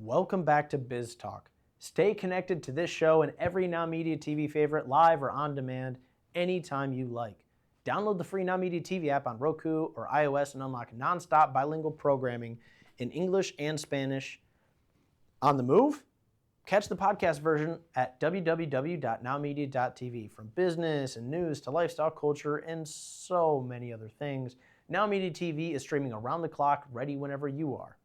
Welcome back to Biz Talk. Stay connected to this show and every Now Media TV favorite live or on demand anytime you like. Download the free Now Media TV app on Roku or iOS and unlock nonstop bilingual programming in English and Spanish. On the move? Catch the podcast version at www.nowmedia.tv. From business and news to lifestyle, culture, and so many other things, Now Media TV is streaming around the clock, ready whenever you are.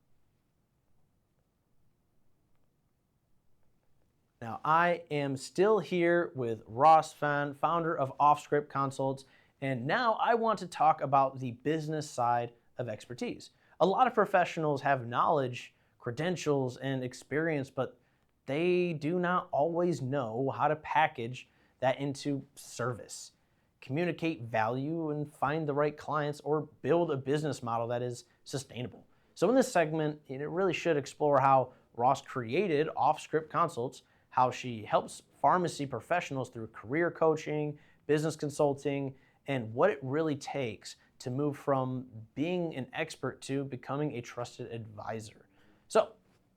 Now, I am still here with Ross Fan, founder of Offscript Consults, and now I want to talk about the business side of expertise. A lot of professionals have knowledge, credentials, and experience, but they do not always know how to package that into service, communicate value, and find the right clients, or build a business model that is sustainable. So in this segment, it really should explore how Ross created Offscript Consults, how she helps pharmacy professionals through career coaching, business consulting, and what it really takes to move from being an expert to becoming a trusted advisor. So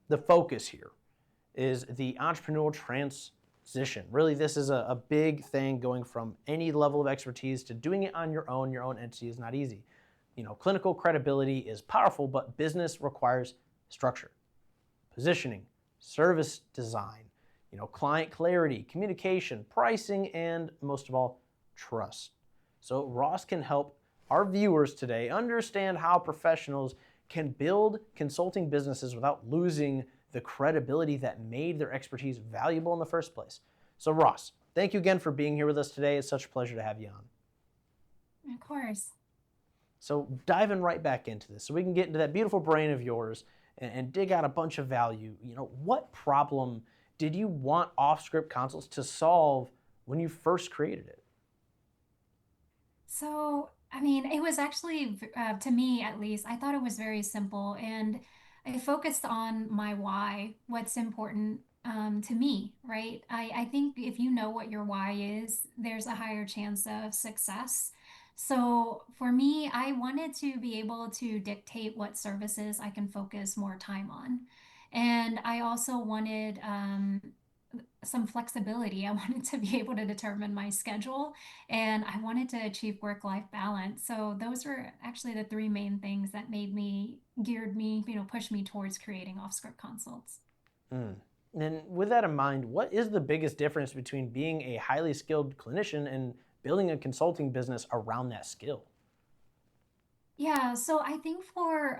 the focus here is the entrepreneurial transition. Really, this is a big thing, going from any level of expertise to doing it on your own. Your own entity is not easy. Clinical credibility is powerful, but business requires structure, positioning, service design, client clarity, communication, pricing, and most of all, trust. So Ross can help our viewers today understand how professionals can build consulting businesses without losing the credibility that made their expertise valuable in the first place. So Ross, thank you again for being here with us today. It's such a pleasure to have you on. Of course. So diving right back into this, so we can get into that beautiful brain of yours and dig out a bunch of value. What problem did you want Offscript Consults to solve when you first created it? So, it was actually, to me at least, I thought it was very simple. And I focused on my why, what's important to me, right? I think if you know what your why is, there's a higher chance of success. So for me, I wanted to be able to dictate what services I can focus more time on. And I also wanted some flexibility. I wanted to be able to determine my schedule and I wanted to achieve work-life balance. So those were actually the three main things that geared me, pushed me towards creating Off-Script Consults. And with that in mind, what is the biggest difference between being a highly skilled clinician and building a consulting business around that skill? Yeah, so I think for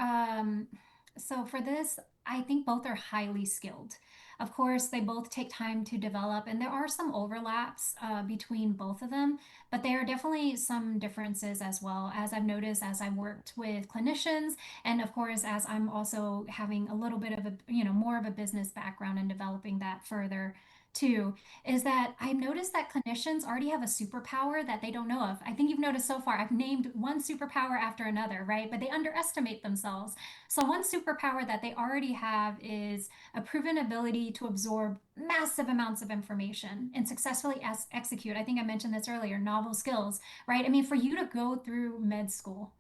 this, I think both are highly skilled. Of course, they both take time to develop, and there are some overlaps between both of them, but there are definitely some differences as well, as I've noticed as I worked with clinicians, and of course, as I'm also having a little bit of more of a business background and developing that further too, is that I've noticed that clinicians already have a superpower that they don't know of. I think you've noticed so far, I've named one superpower after another, right? But they underestimate themselves. So, one superpower that they already have is a proven ability to absorb massive amounts of information and successfully execute. I think I mentioned this earlier, novel skills, right? For you to go through med school,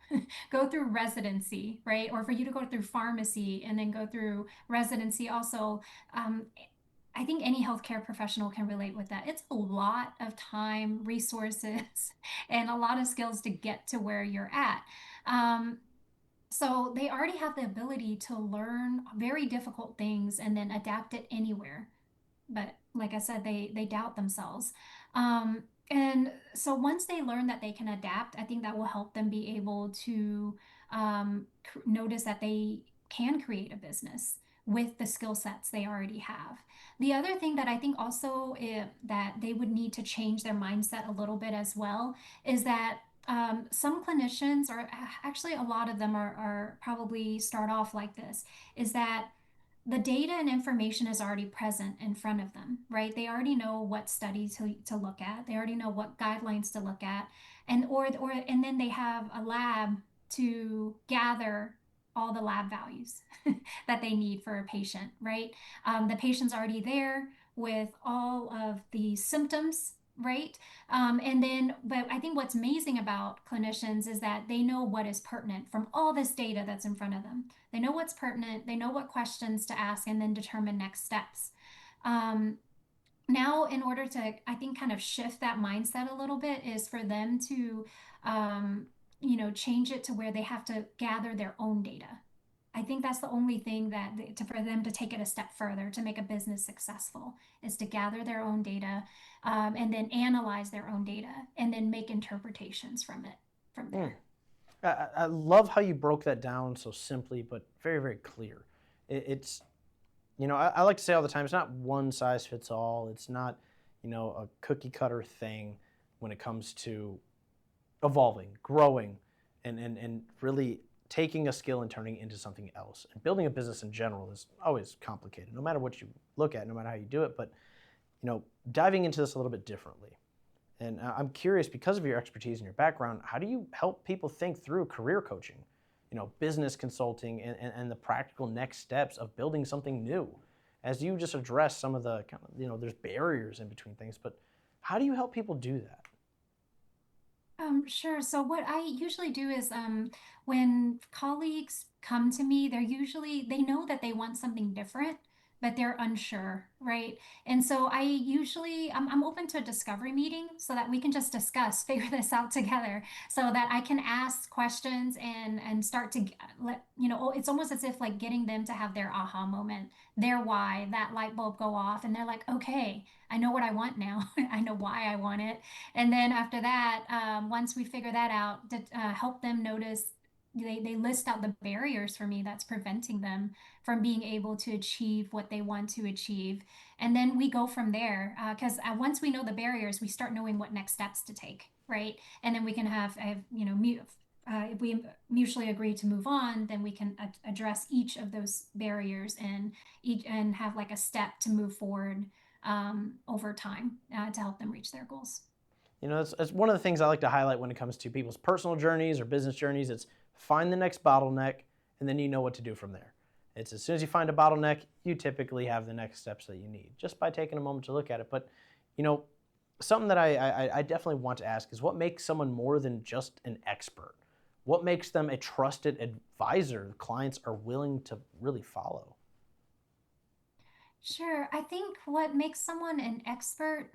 go through residency, right? Or for you to go through pharmacy and then go through residency also. I think any healthcare professional can relate with that. It's a lot of time, resources, and a lot of skills to get to where you're at. Um, so they already have the ability to learn very difficult things and then adapt it anywhere. But like I said, they doubt themselves. And so once they learn that they can adapt, I think that will help them be able to notice that they can create a business with the skill sets they already have. The other thing that I think also that they would need to change their mindset a little bit as well is that some clinicians, or actually a lot of them are probably start off like this, is that the data and information is already present in front of them, right? They already know what studies to look at. They already know what guidelines to look at. And then they have a lab to gather all the lab values that they need for a patient, right? The patient's already there with all of the symptoms right? But I think what's amazing about clinicians is that they know what is pertinent from all this data that's in front of them. They know what's pertinent, they know what questions to ask, and then determine next steps. Um, Now, in order to, I think, kind of shift that mindset a little bit, is for them to, um, change it to where they have to gather their own data. I think that's the only thing for them to take it a step further to make a business successful is to gather their own data, and then analyze their own data and then make interpretations from it from Mm. there. I love how you broke that down so simply, but very, very clear. It's, I like to say all the time, it's not one size fits all. It's not, a cookie cutter thing when it comes to evolving, growing, and really taking a skill and turning it into something else. And building a business in general is always complicated, no matter what you look at, no matter how you do it. But, diving into this a little bit differently. And I'm curious, because of your expertise and your background, how do you help people think through career coaching, business consulting, and the practical next steps of building something new? As you just address some of the kind of, there's barriers in between things, but how do you help people do that? Sure. So what I usually do is, when colleagues come to me, they know that they want something different, but they're unsure, right? And so I'm open to a discovery meeting so that we can just discuss, figure this out together, so that I can ask questions and start to it's almost as if like getting them to have their aha moment, their why, that light bulb go off, and they're like, okay, I know what I want now. I know why I want it. And then after that, once we figure that out, to help them notice, they list out the barriers for me that's preventing them from being able to achieve what they want to achieve. And then we go from there. Because once we know the barriers, we start knowing what next steps to take, right? And then we can if we mutually agree to move on, then we can address each of those barriers and have like a step to move forward, over time, to help them reach their goals. It's one of the things I like to highlight when it comes to people's personal journeys or business journeys. It's find the next bottleneck, and then you know what to do from there. It's as soon as you find a bottleneck, you typically have the next steps that you need just by taking a moment to look at it. But, you know, something that I definitely want to ask is what makes someone more than just an expert? What makes them a trusted advisor clients are willing to really follow? Sure. I think what makes someone an expert,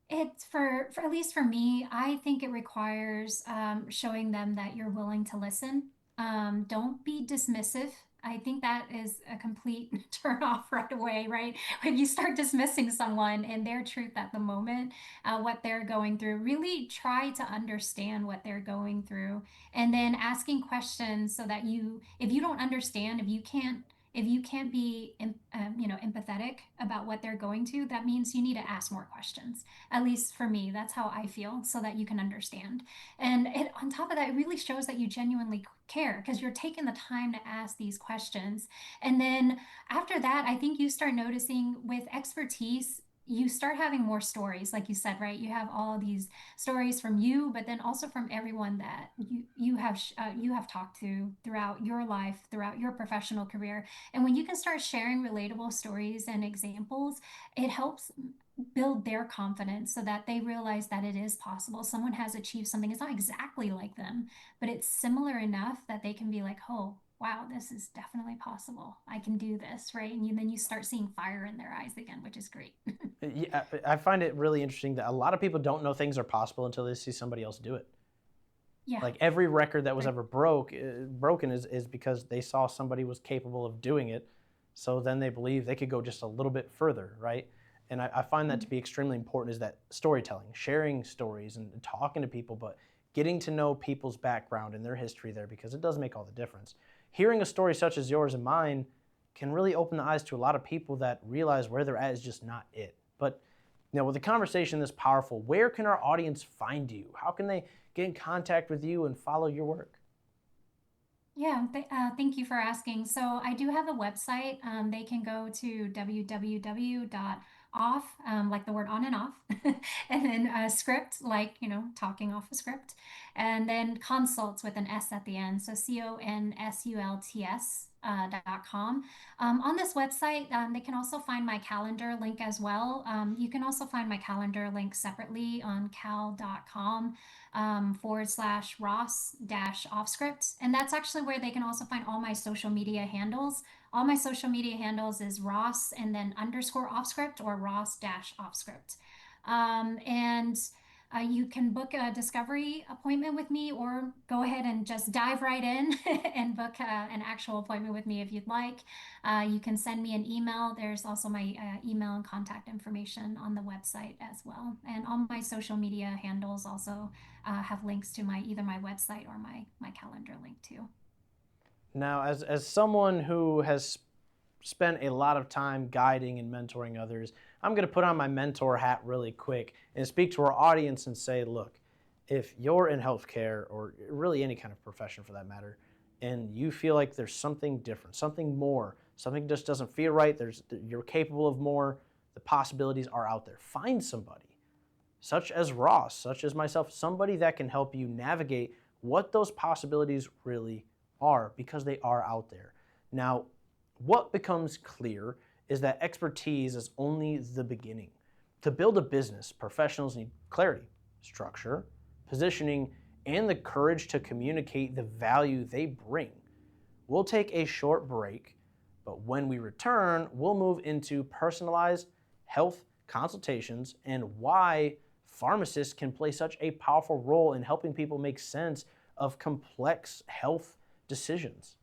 it's for at least for me, I think it requires, showing them that you're willing to listen. Don't be dismissive. I think that is a complete turn off right away, right? When you start dismissing someone and their truth at the moment, what they're going through, really try to understand what they're going through, and then asking questions so that if you don't understand, if you can't be, empathetic about what they're going to, that means you need to ask more questions. At least for me, that's how I feel, so that you can understand. And on top of that, it really shows that you genuinely care because you're taking the time to ask these questions. And then after that, I think you start noticing with expertise, you start having more stories, like you said, right? You have all these stories from you, but then also from everyone that you have talked to throughout your life, throughout your professional career. And when you can start sharing relatable stories and examples, it helps build their confidence so that they realize that it is possible. Someone has achieved something. It's not exactly like them, but it's similar enough that they can be like, oh, wow, this is definitely possible. I can do this, right? And then you start seeing fire in their eyes again, which is great. Yeah, I find it really interesting that a lot of people don't know things are possible until they see somebody else do it. Yeah, Like every record that was right. ever broken is because they saw somebody was capable of doing it. So then they believe they could go just a little bit further, right? And I find that to be extremely important is that storytelling, sharing stories and talking to people, but getting to know people's background and their history there because it does make all the difference. Hearing a story such as yours and mine can really open the eyes to a lot of people that realize where they're at is just not it. But with a conversation this powerful, where can our audience find you? How can they get in contact with you and follow your work? Yeah, thank you for asking. So I do have a website. They can go to www.off, like the word on and off, and then script, like, talking off a script, and then consults with an S at the end. So consults .com. On this website, they can also find my calendar link as well. You can also find my calendar link separately on cal.com /Ross offscript. And that's actually where they can also find all my social media handles. All my social media handles is Ross and then underscore offscript or Ross offscript. And you can book a discovery appointment with me or go ahead and just dive right in and book an actual appointment with me if you'd like. You can send me an email. There's also my email and contact information on the website as well. And all my social media handles also have links to either my website or my calendar link too. Now, as someone who has spent a lot of time guiding and mentoring others, I'm going to put on my mentor hat really quick and speak to our audience and say, look, if you're in healthcare or really any kind of profession for that matter, and you feel like there's something different, something more, something just doesn't feel right, you're capable of more, the possibilities are out there. Find somebody, such as Ross, such as myself, somebody that can help you navigate what those possibilities really are, because they are out there. Now, what becomes clear is that expertise is only the beginning. To build a business, professionals need clarity, structure, positioning, and the courage to communicate the value they bring. We'll take a short break, but when we return, we'll move into personalized health consultations and why pharmacists can play such a powerful role in helping people make sense of complex health decisions.